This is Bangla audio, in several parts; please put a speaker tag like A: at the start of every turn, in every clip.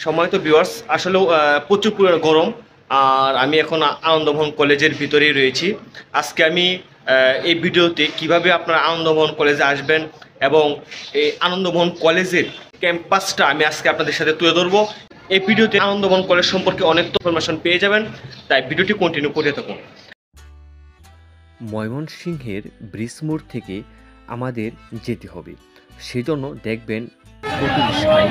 A: সময় তো ভিউয়ার্স আসলেও প্রচুর পরিমাণে গরম। আর আমি এখন আনন্দমোহন কলেজের ভিতরেই রয়েছি। আজকে আমি এই ভিডিওতে কিভাবে আপনারা আনন্দমোহন কলেজে আসবেন এবং এই আনন্দমোহন কলেজের ক্যাম্পাসটা আমি আজকে আপনাদের সাথে তুলে ধরবো। এই ভিডিওতে আনন্দমোহন কলেজ সম্পর্কে অনেক ইনফরমেশন পেয়ে যাবেন, তাই ভিডিওটি কন্টিনিউ করতে থাকুন।
B: ময়মনসিংহের ব্রিজ মোড় থেকে আমাদের যেতে হবে, সেজন্য দেখবেন প্রতি রিকশায়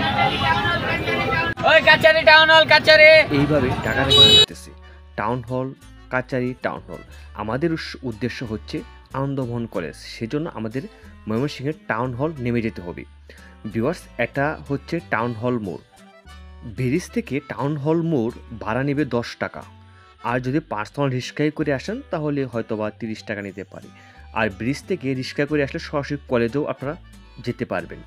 C: ওই কাচারি টাউন হল কাচারি
B: এইভাবে ডাকাডাকি করতেছে, টাউন হল কাচারি টাউন হল। আমাদের উদ্দেশ্য হচ্ছে আনন্দমোহন কলেজ, সেজন্য আমাদের ময়মনসিংহের টাউন হল নেমে যেতে হবে। ভিউয়ার্স, এটা হচ্ছে টাউন হল মোড়। ব্রিজ থেকে টাউন হল মোড় ভাড়া নেবে 10 টাকা। আর যদি পার্সোনাল রিক্সায় করে আসেন তাহলে হয়তো বা 30 টাকা নিতে পারে। আর ব্রিজ থেকে রিক্সা করে আসলে সরাসরি কলেজেও আপনারা যেতে পারবেন।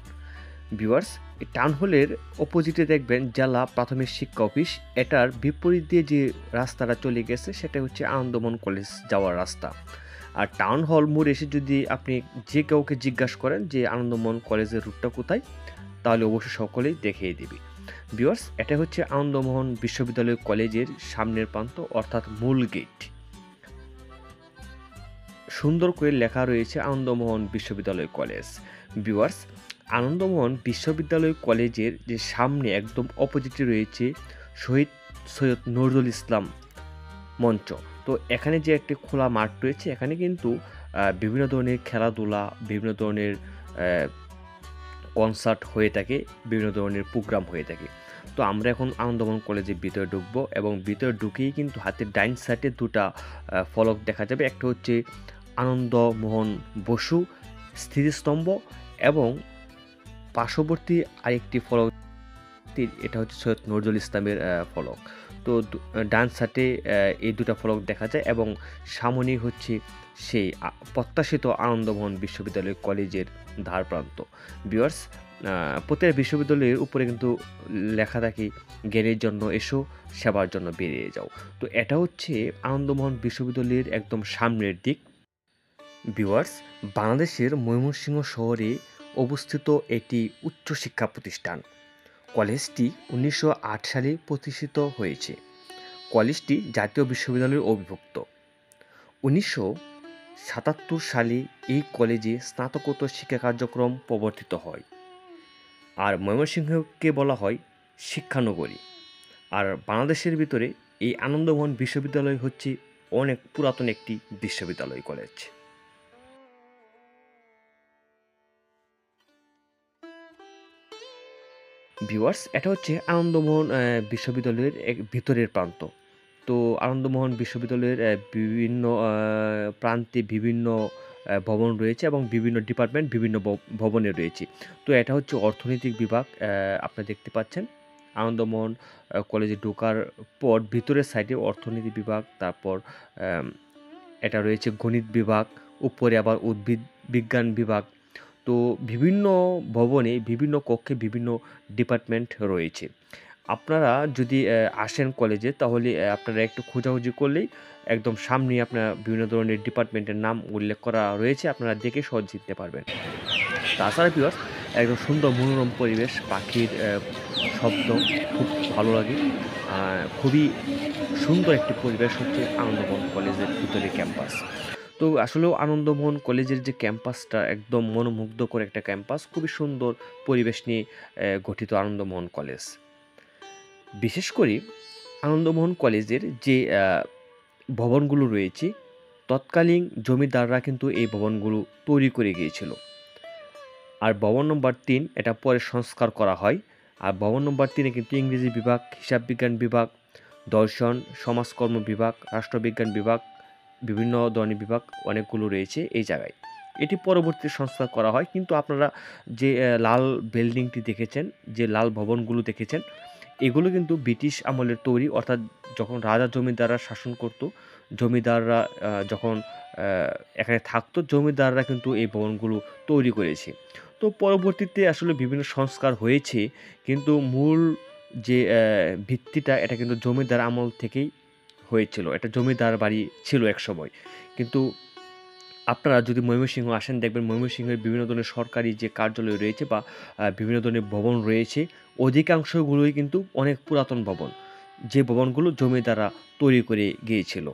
B: ভিউয়ার্স, এই টাউন হলের অপোজিটে দেখবেন জেলা প্রাথমিক শিক্ষা অফিস। এটার বিপরীত দিয়ে যে রাস্তাটা চলে গেছে সেটা হচ্ছে আনন্দমোহন কলেজ যাওয়ার রাস্তা। আর টাউন হল মোড় এসে যদি আপনি যে কাউকে জিজ্ঞাসা করেন যে আনন্দমোহন কলেজের রুটটা কোথায়, তাহলে অবশ্যই সকলেই দেখিয়ে দিবে। ভিউয়ার্স, এটা হচ্ছে আনন্দমোহন বিশ্ববিদ্যালয় কলেজের সামনের প্রান্ত, অর্থাৎ মূল গেট। সুন্দর করে লেখা রয়েছে আনন্দমোহন বিশ্ববিদ্যালয় কলেজ। ভিউয়ার্স, আনন্দমোহন বিশ্ববিদ্যালয় কলেজের যে সামনে একদম অপোজিটে রয়েছে শহীদ সৈয়দ নজরুল ইসলাম মঞ্চ। তো এখানে যে একটি খোলা মাঠ রয়েছে, এখানে কিন্তু বিভিন্ন ধরনের খেলাধুলা, বিভিন্ন ধরনের কনসার্ট হয়ে থাকে, বিভিন্ন ধরনের প্রোগ্রাম হয়ে থাকে। তো আমরা এখন আনন্দমোহন কলেজের ভিতরে ঢুকবো এবং ভিতরে ঢুকেই কিন্তু হাতের ডাইন সাইডে দুটা ফলক দেখা যাবে। একটা হচ্ছে আনন্দমোহন বসু স্মৃতিস্তম্ভ এবং পার্শ্ববর্তী আরেকটি ফলক, এটা হচ্ছে সৈয়দ নজরুল ইসলামের ফলক। তো ডান সাইডে এই দুটা ফলক দেখা যায় এবং সামনেই হচ্ছে সেই প্রত্যাশিত আনন্দমোহন বিশ্ববিদ্যালয় কলেজের ধার প্রান্ত। ভিউয়ার্স, প্রত্যেক বিশ্ববিদ্যালয়ের উপরে কিন্তু লেখা থাকে জ্ঞানের জন্য এসো, সেবার জন্য বেরিয়ে যাও। তো এটা হচ্ছে আনন্দমোহন বিশ্ববিদ্যালয়ের একদম সামনের দিক। ভিউয়ার্স, বাংলাদেশের ময়মনসিংহ শহরে অবস্থিত এটি উচ্চশিক্ষা প্রতিষ্ঠান। কলেজটি 1908 সালে প্রতিষ্ঠিত হয়েছে। কলেজটি জাতীয় বিশ্ববিদ্যালয়ের অধিভুক্ত। 1977 সালে এই কলেজে স্নাতকোত্তর শিক্ষা কার্যক্রম প্রবর্তিত হয়। আর ময়মনসিংহকে বলা হয় শিক্ষানগরী। আর বাংলাদেশের ভিতরে এই আনন্দমোহন বিশ্ববিদ্যালয় হচ্ছে অনেক পুরাতন একটি বিশ্ববিদ্যালয় কলেজ। ভিউয়ার্স, এটা হচ্ছে আনন্দমোহন বিশ্ববিদ্যালয়ের এক ভিতরের প্রান্ত। তো আনন্দমোহন বিশ্ববিদ্যালয়ের বিভিন্ন প্রান্তে বিভিন্ন ভবন রয়েছে এবং বিভিন্ন ডিপার্টমেন্ট বিভিন্ন ভবনে রয়েছে। তো এটা হচ্ছে অর্থনৈতিক বিভাগ, আপনারা দেখতে পাচ্ছেন। আনন্দমোহন কলেজে ঢোকার পর ভিতরের সাইডে অর্থনীতি বিভাগ, তারপর এটা রয়েছে গণিত বিভাগ, উপরে আবার উদ্ভিদ বিজ্ঞান বিভাগ। তো বিভিন্ন ভবনে, বিভিন্ন কক্ষে বিভিন্ন ডিপার্টমেন্ট রয়েছে। আপনারা যদি আসেন কলেজে, তাহলে আপনারা একটু খোঁজাখুঁজি করলেই একদম সামনেই আপনার বিভিন্ন ধরনের ডিপার্টমেন্টের নাম উল্লেখ করা রয়েছে, আপনারা দেখে সহজ চিনতে পারবেন। তাছাড়া ভিউয়ার্স, একদম সুন্দর মনোরম পরিবেশ, পাখির শব্দ খুব ভালো লাগে। খুবই সুন্দর একটি পরিবেশ হচ্ছে আনন্দমোহন কলেজের ভিতরে ক্যাম্পাস। তো আসলেও আনন্দমোহন কলেজের যে ক্যাম্পাসটা একদম মনোমুগ্ধকর একটা ক্যাম্পাস, খুবই সুন্দর পরিবেশ নিয়ে গঠিত আনন্দমোহন কলেজ। বিশেষ করে আনন্দমোহন কলেজের যে ভবনগুলো রয়েছে, তৎকালীন জমিদাররা কিন্তু এই ভবনগুলো তৈরি করে গিয়েছিল। আর ভবন নম্বর 3 এটা পরে সংস্কার করা হয়। আর ভবন নম্বর 3-এ কিন্তু ইংরেজি বিভাগ, হিসাব বিজ্ঞান বিভাগ, দর্শন, সমাজকর্ম বিভাগ, রাষ্ট্রবিজ্ঞান বিভাগ, বিভিন্ন ধরনের বিভাগ অনেকগুলো রয়েছে এই জায়গায়। এটি পরবর্তীতে সংস্কার করা হয়, কিন্তু আপনারা যে লাল বিল্ডিংটি দেখেছেন, যে লাল ভবনগুলো দেখেছেন, এগুলো কিন্তু ব্রিটিশ আমলের তৈরি, অর্থাৎ যখন রাজা জমিদাররা শাসন করত, জমিদাররা যখন এখানে থাকতো, জমিদাররা কিন্তু এই ভবনগুলো তৈরি করেছে। তো পরবর্তীতে আসলে বিভিন্ন সংস্কার হয়েছে, কিন্তু মূল যে ভিত্তিটা এটা কিন্তু জমিদার আমল থেকেই হয়েছিল। এটা জমিদার বাড়ি ছিল একসময়। কিন্তু আপনারা যদি ময়মনসিংহ আসেন দেখবেন ময়মনসিংহের বিভিন্ন ধরনের সরকারি যে কার্যালয় রয়েছে বা বিভিন্ন ধরনের ভবন রয়েছে, অধিকাংশগুলোই কিন্তু অনেক পুরাতন ভবন। যে ভবনগুলো জমিদাররা তৈরি করে গিয়েছিল।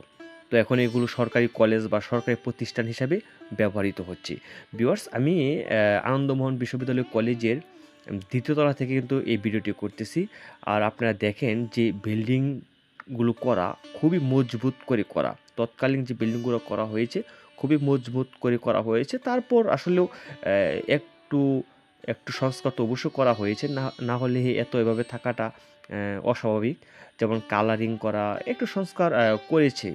B: তো এখন এগুলো সরকারি কলেজ বা সরকারি প্রতিষ্ঠান হিসাবে ব্যবহৃত হচ্ছে। ভিউয়ার্স, আমি আনন্দমোহন বিশ্ববিদ্যালয় কলেজের ২য় তলা থেকে কিন্তু এই ভিডিওটি করতেছি। আর আপনারা দেখেন যে বিল্ডিংগুলো করা খুবই মজবুত করে করা। তৎকালীন যে বিল্ডিংগুলো করা হয়েছে খুবই মজবুত করে করা হয়েছে। তারপর আসলেও একটু, একটু সংস্কার তো অবশ্যই করা হয়েছে। না হলে এত এভাবে থাকাটা অস্বাভাবিক। যেমন কালারিং করা, একটু সংস্কার করেছে।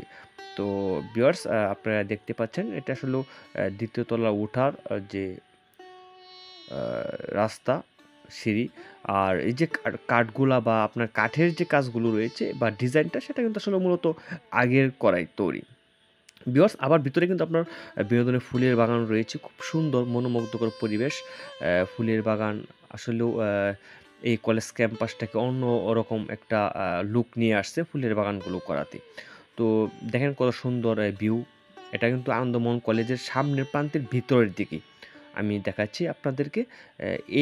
B: তো ভিউয়ার্স, আপনারা দেখতে পাচ্ছেন এটা আসলেও ২য় তলা ওঠার যে রাস্তা, সিঁড়ি। আর এই যে কাঠগুলা বা আপনার কাঠের যে কাজগুলো রয়েছে বা ডিজাইনটা সেটা কিন্তু আসলে মূলত আগের করাই তৈরি। ভিউয়ার্স, আবার ভিতরে কিন্তু আপনার বিভিন্ন ধরনের ফুলের বাগান রয়েছে। খুব সুন্দর মনোমুগ্ধকর পরিবেশ। ফুলের বাগান আসলেও এই কলেজ ক্যাম্পাসটাকে অন্য রকম একটা লুক নিয়ে আসছে ফুলের বাগানগুলো করাতে। তো দেখেন কত সুন্দর ভিউ। এটা কিন্তু আনন্দমোহন কলেজের সামনের প্রান্তের ভিতরের দিকে। আমি দেখাচ্ছি আপনাদেরকে।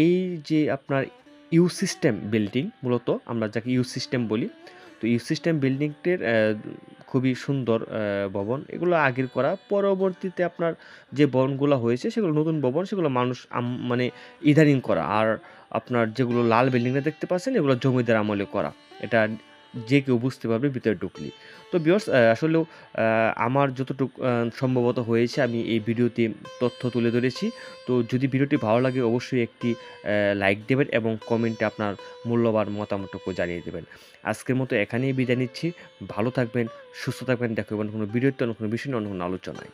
B: এই যে আপনার ইউ সিস্টেম বিল্ডিং, মূলত আমরা যাকে ইউ সিস্টেম বলি। তো ইউ সিস্টেম বিল্ডিংটির খুবই সুন্দর ভবন। এগুলো আগের করা। পরবর্তীতে আপনার যে ভবনগুলো হয়েছে সেগুলো নতুন ভবন, সেগুলো মানুষ মানে ইদানিং করা। আর আপনার যেগুলো লাল বিল্ডিংটা দেখতে পাচ্ছেন এগুলো জমিদার আমলে করা। এটা যে কেউ বুঝতে পারবে ভিতরে ঢুকলে। তো ভিউয়ার্স, আসলেও আমার যতটুকু সম্ভবত হয়েছে আমি এই ভিডিওতে তথ্য তুলে ধরেছি। তো যদি ভিডিওটি ভালো লাগে অবশ্যই একটি লাইক দেবেন এবং কমেন্টে আপনার মূল্যবান মতামতটুকু জানিয়ে দেবেন। আজকের মতো এখানেই বিদায় নিচ্ছি। ভালো থাকবেন, সুস্থ থাকবেন। দেখা হবে অন্য কোনো ভিডিওতে, অন্য কোনো বিষয় নিয়ে, অন্য কোনো আলোচনায়।